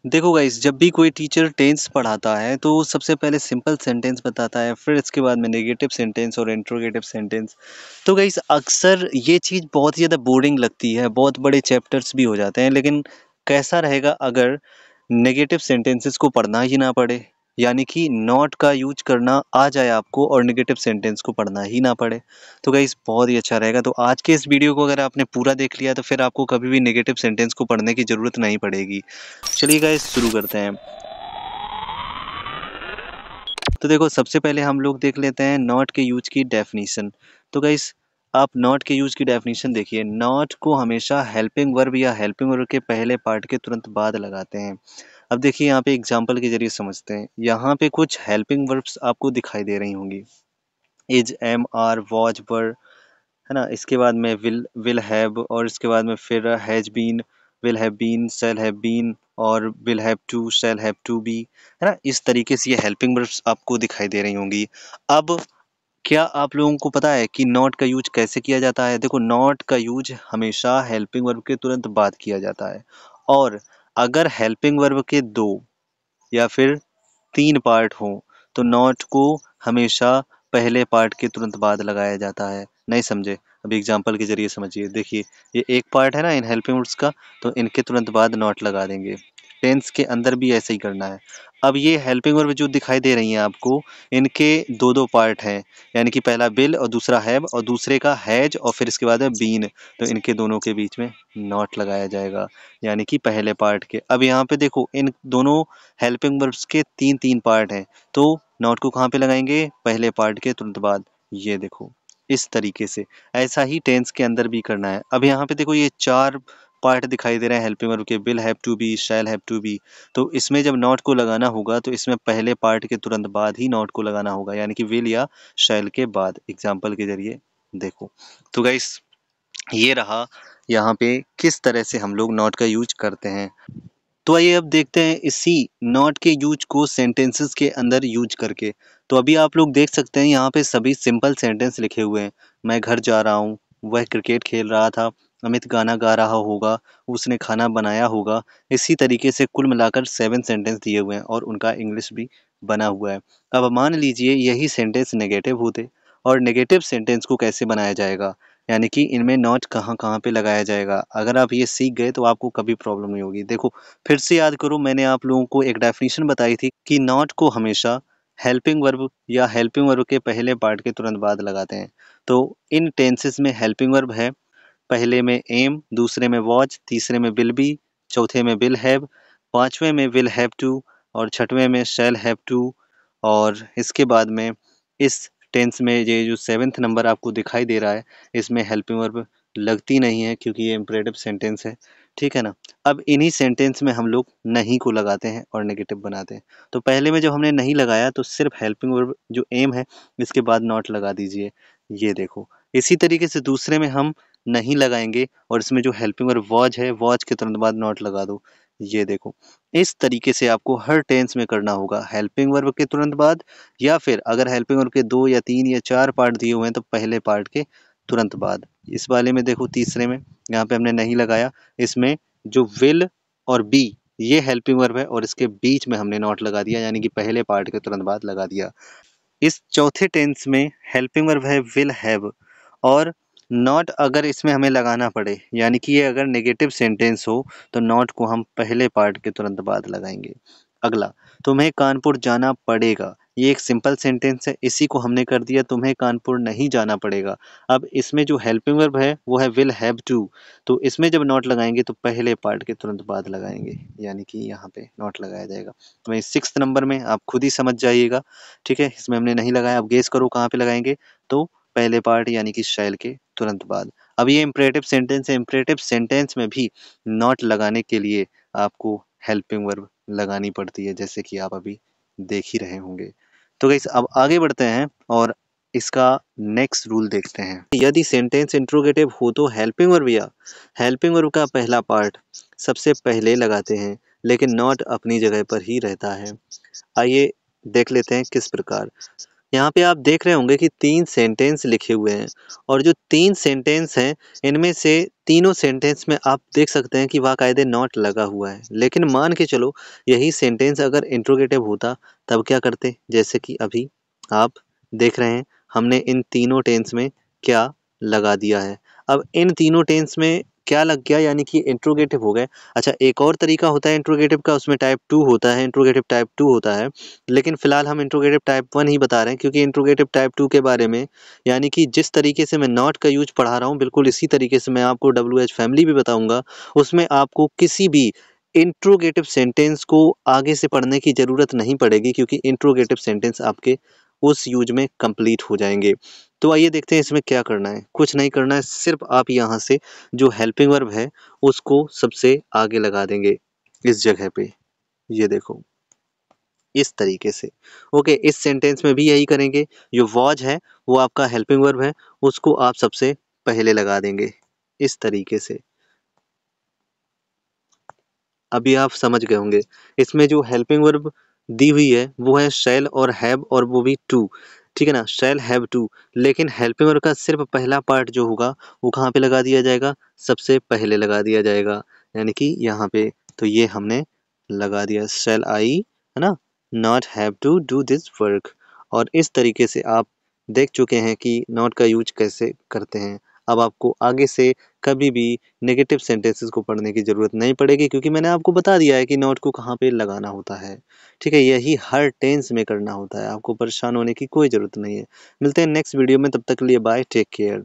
देखो गाइस, जब भी कोई टीचर टेंस पढ़ाता है तो वो सबसे पहले सिंपल सेंटेंस बताता है, फिर इसके बाद में नेगेटिव सेंटेंस और इंट्रोगेटिव सेंटेंस। तो गाइस अक्सर ये चीज़ बहुत ही ज़्यादा बोरिंग लगती है, बहुत बड़े चैप्टर्स भी हो जाते हैं, लेकिन कैसा रहेगा अगर नेगेटिव सेंटेंसेस को पढ़ना ही ना पड़े, यानी कि नॉट का यूज करना आ जाए आपको और नेगेटिव सेंटेंस को पढ़ना ही ना पड़े। तो गाइस बहुत ही अच्छा रहेगा। तो आज के इस वीडियो को अगर आपने पूरा देख लिया तो फिर आपको कभी भी नेगेटिव सेंटेंस को पढ़ने की ज़रूरत नहीं पड़ेगी। चलिए गाइस शुरू करते हैं। तो देखो सबसे पहले हम लोग देख लेते हैं नॉट के यूज की डेफिनीशन। तो गाइस आप नॉट के यूज की डेफिनीशन देखिए। नॉट को हमेशा हेल्पिंग वर्ब या हेल्पिंग वर्ब के पहले पार्ट के तुरंत बाद लगाते हैं। अब देखिए यहाँ पे एग्जांपल के जरिए समझते हैं। यहाँ पे कुछ हेल्पिंग वर्ब्स आपको दिखाई दे रही होंगी। इज, एम, आर, वॉच, वर, है ना। इसके बाद में विल हैव, और इसके बाद में फिर has been, will have been, shall have been, और will have to, shall have to be, है ना। इस तरीके से ये हेल्पिंग वर्ब्स आपको दिखाई दे रही होंगी। अब क्या आप लोगों को पता है कि नॉट का यूज कैसे किया जाता है? देखो नॉट का यूज हमेशा हेल्पिंग वर्ब के तुरंत बाद किया जाता है, और अगर हेल्पिंग वर्ब के दो या फिर तीन पार्ट हो तो नॉट को हमेशा पहले पार्ट के तुरंत बाद लगाया जाता है। नहीं समझे? अभी एग्जांपल के जरिए समझिए। देखिए ये एक पार्ट है ना इन हेल्पिंग वर्ड्स का, तो इनके तुरंत बाद नॉट लगा देंगे। टेंस के अंदर भी ऐसे ही करना है। अब ये हेल्पिंग वर्ब जो दिखाई दे रही हैं आपको, इनके दो दो पार्ट हैं, यानी कि पहला बिल और दूसरा हैव, और दूसरे का हैज, और फिर इसके बाद है बीन। तो इनके दोनों के बीच में नॉट लगाया जाएगा, यानी कि पहले पार्ट के। अब यहाँ पे देखो इन दोनों हेल्पिंग वर्ब्स के तीन तीन पार्ट हैं, तो नॉट को कहाँ पे लगाएंगे? पहले पार्ट के तुरंत बाद। ये देखो इस तरीके से। ऐसा ही टेंस के अंदर भी करना है। अब यहाँ पे देखो ये चार पार्ट दिखाई दे रहे हैं हेल्पिंग वर्ब के। Will have to be, shall have to be. तो इसमें जब नॉट को लगाना होगा तो इसमें पहले पार्ट के तुरंत बाद ही नॉट को लगाना होगा, यानी कि विल या शैल के बाद। एग्जाम्पल के जरिए देखो। तो गाइस ये रहा यहाँ पे किस तरह से हम लोग नॉट का यूज करते हैं। तो आइए अब देखते हैं इसी नॉट के यूज को सेंटेंसेस के अंदर यूज करके। तो अभी आप लोग देख सकते हैं यहाँ पे सभी सिंपल सेंटेंस लिखे हुए हैं। मैं घर जा रहा हूँ, वह क्रिकेट खेल रहा था, अमित गाना गा रहा होगा, उसने खाना बनाया होगा। इसी तरीके से कुल मिलाकर 7 सेंटेंस दिए हुए हैं और उनका इंग्लिश भी बना हुआ है। अब मान लीजिए यही सेंटेंस नेगेटिव होते, और नेगेटिव सेंटेंस को कैसे बनाया जाएगा, यानी कि इनमें नॉट कहाँ कहाँ पे लगाया जाएगा। अगर आप ये सीख गए तो आपको कभी प्रॉब्लम नहीं होगी। देखो फिर से याद करो, मैंने आप लोगों को एक डेफिनेशन बताई थी कि नॉट को हमेशा हेल्पिंग वर्ब या हेल्पिंग वर्ब के पहले पार्ट के तुरंत बाद लगाते हैं। तो इन टेंसेस में हेल्पिंग वर्ब है, पहले में एम, दूसरे में वॉच, तीसरे में विल बी, चौथे में विल हैव, पांचवें में विल हैव टू, और छठवें में शैल हैव टू। और इसके बाद में इस टेंस में ये जो 7th नंबर आपको दिखाई दे रहा है, इसमें हेल्पिंग वर्ब लगती नहीं है क्योंकि ये इम्परेटिव सेंटेंस है। ठीक है ना। अब इन्हीं सेंटेंस में हम लोग नहीं को लगाते हैं और नेगेटिव बनाते हैं। तो पहले में जब हमने नहीं लगाया तो सिर्फ हेल्पिंग वर्ब जो एम है इसके बाद नॉट लगा दीजिए। ये देखो इसी तरीके से दूसरे में हम नहीं लगाएंगे और इसमें जो हेल्पिंग वर्ब वॉच है, वॉच के तुरंत बाद नॉट लगा दो। ये देखो इस तरीके से आपको हर टेंस में करना होगा, हेल्पिंग वर्ब के तुरंत बाद, या फिर अगर हेल्पिंग वर्ब के 2 या 3 या 4 पार्ट दिए हुए हैं तो पहले पार्ट के तुरंत बाद। इस वाले में देखो तीसरे में यहाँ पे हमने नहीं लगाया, इसमें जो विल और बी ये हेल्पिंग वर्ब है और इसके बीच में हमने नॉट लगा दिया, यानी कि पहले पार्ट के तुरंत बाद लगा दिया। इस चौथे टेंस में हेल्पिंग वर्ब है विल हैव, और नॉट अगर इसमें हमें लगाना पड़े, यानी कि ये अगर नेगेटिव सेंटेंस हो तो नॉट को हम पहले पार्ट के तुरंत बाद लगाएंगे। अगला, तुम्हें कानपुर जाना पड़ेगा। ये एक सिंपल सेंटेंस है, इसी को हमने कर दिया तुम्हें कानपुर नहीं जाना पड़ेगा। अब इसमें जो हेल्पिंग वर्ब है वो है विल हैव टू, तो इसमें जब नॉट लगाएंगे तो पहले पार्ट के तुरंत बाद लगाएंगे, यानी कि यहाँ पे नॉट लगाया जाएगा। तो वही 6th नंबर में आप खुद ही समझ जाइएगा। ठीक है, इसमें हमने नहीं लगाया। अब गेस करो कहाँ पे लगाएंगे? तो पहले पार्ट यानी कि शैल के तुरंत बाद। अब ये इम्परेटिव सेंटेंस है, इम्परेटिव सेंटेंस में भी नॉट लगाने के लिए आपको हेल्पिंग वर्ब लगानी पड़ती है, जैसे कि आप अभी देख ही रहे होंगे। तो गाइस अब आगे बढ़ते हैं और इसका नेक्स्ट रूल देखते हैं। यदि सेंटेंस इंट्रोगेटिव हो तो हेल्पिंग वर्ब या हेल्पिंग वर्ब का पहला पार्ट सबसे पहले लगाते हैं, लेकिन नॉट अपनी जगह पर ही रहता है। आइए देख लेते हैं किस प्रकार। यहाँ पे आप देख रहे होंगे कि 3 सेंटेंस लिखे हुए हैं और जो 3 सेंटेंस हैं इनमें से तीनों सेंटेंस में आप देख सकते हैं कि बाकायदे नॉट लगा हुआ है। लेकिन मान के चलो यही सेंटेंस अगर इंट्रोगेटिव होता तब क्या करते? जैसे कि अभी आप देख रहे हैं हमने इन तीनों टेंस में क्या लगा दिया है। अब इन तीनों टेंस में क्या लग गया यानी कि इंट्रोगेटिव हो गए। अच्छा, एक और तरीका होता है इंट्रोगेटिव का, उसमें टाइप 2 होता है, इंट्रोगेटिव टाइप 2 होता है। लेकिन फिलहाल हम इंट्रोगेटिव टाइप 1 ही बता रहे हैं क्योंकि इंट्रोगेटिव टाइप 2 के बारे में यानी कि जिस तरीके से मैं नॉट का यूज पढ़ा रहा हूँ बिल्कुल इसी तरीके से मैं आपको WH फैमिली भी बताऊंगा। उसमें आपको किसी भी इंट्रोगेटिव सेंटेंस को आगे से पढ़ने की जरूरत नहीं पड़ेगी क्योंकि इंट्रोगेटिव सेंटेंस आपके उस यूज में कंप्लीट हो जाएंगे। तो आइए देखते हैं इसमें क्या करना है। कुछ नहीं करना है, सिर्फ आप यहाँ से जो हेल्पिंग वर्ब है उसको सबसे आगे लगा देंगे इस जगह पे। ये देखो इस तरीके से। ओके, इस सेंटेंस में भी यही करेंगे। जो वॉज है वो आपका हेल्पिंग वर्ब है, उसको आप सबसे पहले लगा देंगे इस तरीके से। अभी आप समझ गए होंगे। इसमें जो हेल्पिंग वर्ब दी हुई है वो है शैल और हैव और वो भी टू। ठीक है ना, शैल हैव टू। लेकिन हेल्पिंग वर्ब का सिर्फ पहला पार्ट जो होगा वो कहाँ पे लगा दिया जाएगा? सबसे पहले लगा दिया जाएगा, यानी कि यहाँ पे। तो ये हमने लगा दिया, शैल आई, है ना, not have to do this work. और इस तरीके से आप देख चुके हैं कि नॉट का यूज कैसे करते हैं। अब आपको आगे से कभी भी नेगेटिव सेंटेंसेस को पढ़ने की ज़रूरत नहीं पड़ेगी क्योंकि मैंने आपको बता दिया है कि नॉट को कहाँ पे लगाना होता है। ठीक है, यही हर टेंस में करना होता है, आपको परेशान होने की कोई ज़रूरत नहीं है। मिलते हैं नेक्स्ट वीडियो में, तब तक के लिए बाय, टेक केयर।